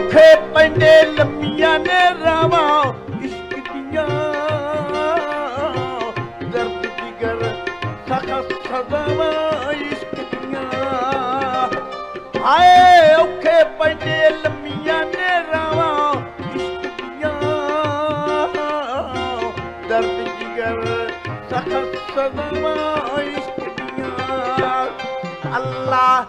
ਔਖੇ ਪੈਂਦੇ ਲੰਮੀਆਂ ਨੇ ਰਾਵਾਂ ਇਸ਼ਕ ਦੀਆਂ ਦਰਦ ਜਿਗਰ ਸਖਤ ਸਜ਼ਾਵਾਂ ਇਸ਼ਕ ਦੀਆਂ ਹਾਏ ਔਖੇ ਪੈਂਦੇ ਲੰਮੀਆਂ ਨੇ ਰਾਵਾਂ ਇਸ਼ਕ ਦੀਆਂ ਦਰਦ ਜਿਗਰ ਸਖਤ ਸਜ਼ਾਵਾਂ ਇਸ਼ਕ ਦੀਆਂ ਅੱਲਾ